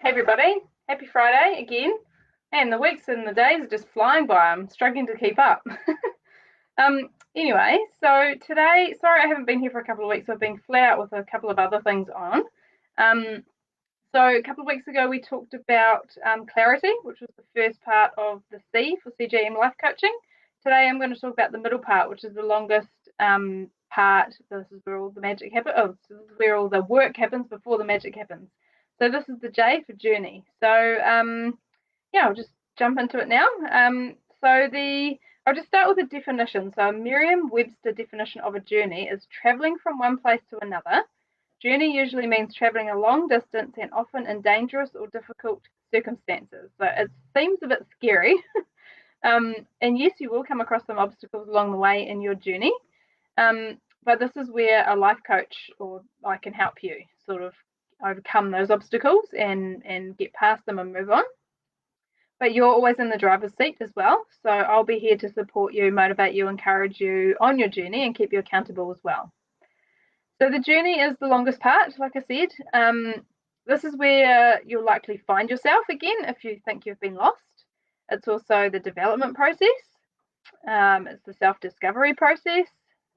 Hey everybody, happy Friday again. And the weeks and the days are just flying by. I'm struggling to keep up. Anyway, so today, sorry I haven't been here for a couple of weeks. I've been flat out with a couple of other things on. Um, so a couple of weeks ago we talked about clarity, which was the first part of the C for CJM life coaching. Today I'm going to talk about the middle part, which is the longest part. This is where all the magic happens. Oh, this is where all the work happens before the magic happens. So this is the J for journey. So yeah, I'll just jump into it now. I'll just start with a definition. So Merriam-Webster definition of a journey is traveling from one place to another. Journey usually means traveling a long distance and often in dangerous or difficult circumstances. So it seems a bit scary. And yes, you will come across some obstacles along the way in your journey. But this is where a life coach or I can help you sort of overcome those obstacles and get past them and move on. But you're always in the driver's seat as well. So I'll be here to support you, motivate you, encourage you on your journey and keep you accountable as well. So the journey is the longest part, like I said. This is where you'll likely find yourself again if you think you've been lost. It's also the development process. It's the self-discovery process.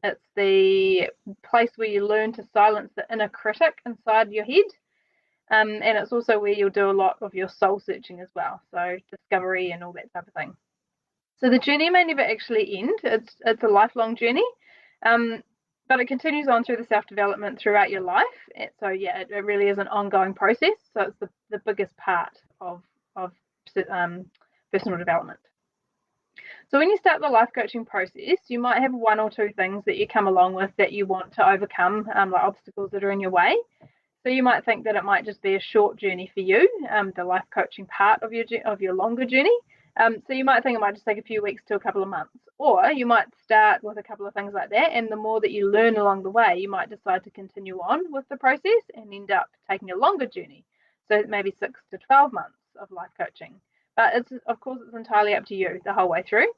It's the place where you learn to silence the inner critic inside your head. And it's also where you'll do a lot of your soul searching as well. So discovery and all that type of thing. So the journey may never actually end. It's a lifelong journey. But it continues on through the self-development throughout your life. So yeah, it really is an ongoing process. So it's the biggest part of personal development. So when you start the life coaching process, you might have one or two things that you come along with that you want to overcome, like obstacles that are in your way. So you might think that it might just be a short journey for you, the life coaching part of your longer journey. So you might think it might just take a few weeks to a couple of months, or you might start with a couple of things like that, and the more that you learn along the way, you might decide to continue on with the process and end up taking a longer journey. So maybe 6 to 12 months of life coaching. But of course, it's entirely up to you the whole way through.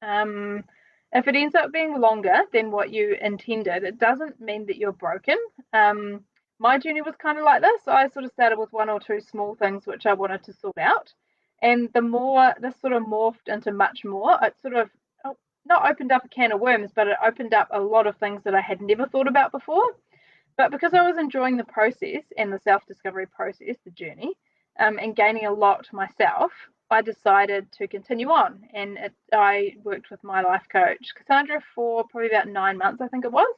If it ends up being longer than what you intended, it doesn't mean that you're broken. My journey was kind of like this. I sort of started with one or two small things which I wanted to sort out. And the more this sort of morphed into much more, it sort of not opened up a can of worms, but it opened up a lot of things that I had never thought about before. But because I was enjoying the process and the self-discovery process, the journey, and gaining a lot myself, I decided to continue on. And I worked with my life coach, Cassandra, for probably about 9 months, I think it was.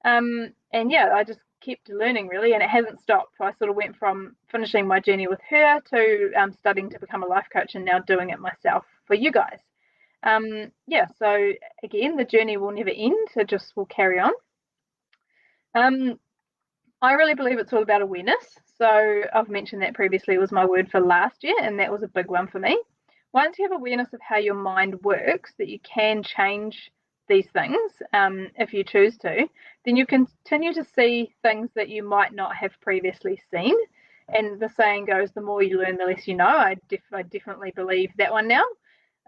And yeah, I just kept learning really, and it hasn't stopped. I sort of went from finishing my journey with her to studying to become a life coach and now doing it myself for you guys. Yeah, so again, the journey will never end. It just will carry on. I really believe it's all about awareness. So I've mentioned that previously was my word for last year, and that was a big one for me. Once you have awareness of how your mind works, that you can change these things if you choose to, then you continue to see things that you might not have previously seen. And the saying goes, the more you learn, the less you know. I definitely believe that one now.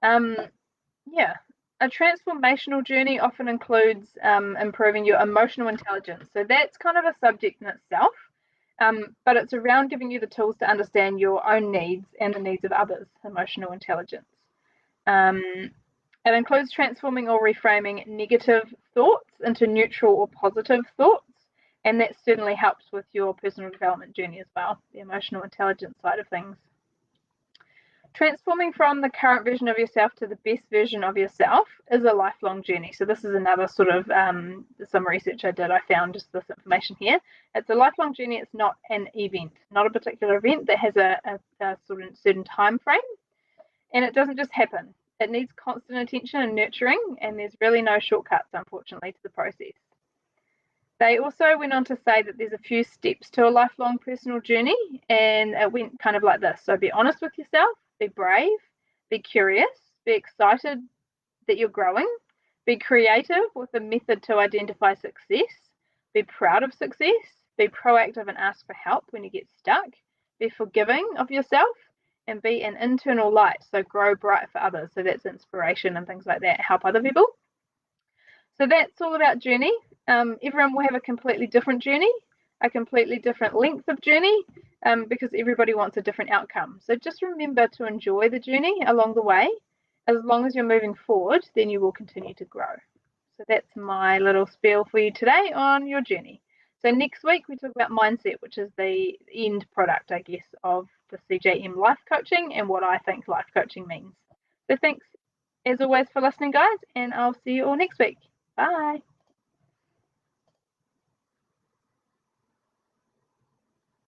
Yeah, a transformational journey often includes improving your emotional intelligence. So that's kind of a subject in itself, but it's around giving you the tools to understand your own needs and the needs of others, emotional intelligence. It includes transforming or reframing negative thoughts into neutral or positive thoughts, and that certainly helps with your personal development journey as well, the emotional intelligence side of things. Transforming from the current version of yourself to the best version of yourself is a lifelong journey. So this is another sort of some research I did. I found just this information here. It's a lifelong journey. It's not an event, not a particular event that has a sort of certain time frame. And it doesn't just happen. It needs constant attention and nurturing, and there's really no shortcuts, unfortunately, to the process. They also went on to say that there's a few steps to a lifelong personal journey, and it went kind of like this. So be honest with yourself, be brave, be curious, be excited that you're growing, be creative with a method to identify success, be proud of success, be proactive and ask for help when you get stuck, be forgiving of yourself, and be an internal light. So grow bright for others. So that's inspiration and things like that, help other people. So that's all about journey. Everyone will have a completely different journey, a completely different length of journey. because everybody wants a different outcome. So just remember to enjoy the journey along the way. As long as you're moving forward, then you will continue to grow. So that's my little spiel for you today on your journey. So next week we talk about mindset, which is the end product, I guess, of the CJM life coaching and what I think life coaching means. So thanks as always for listening, guys, and I'll see you all next week. Bye.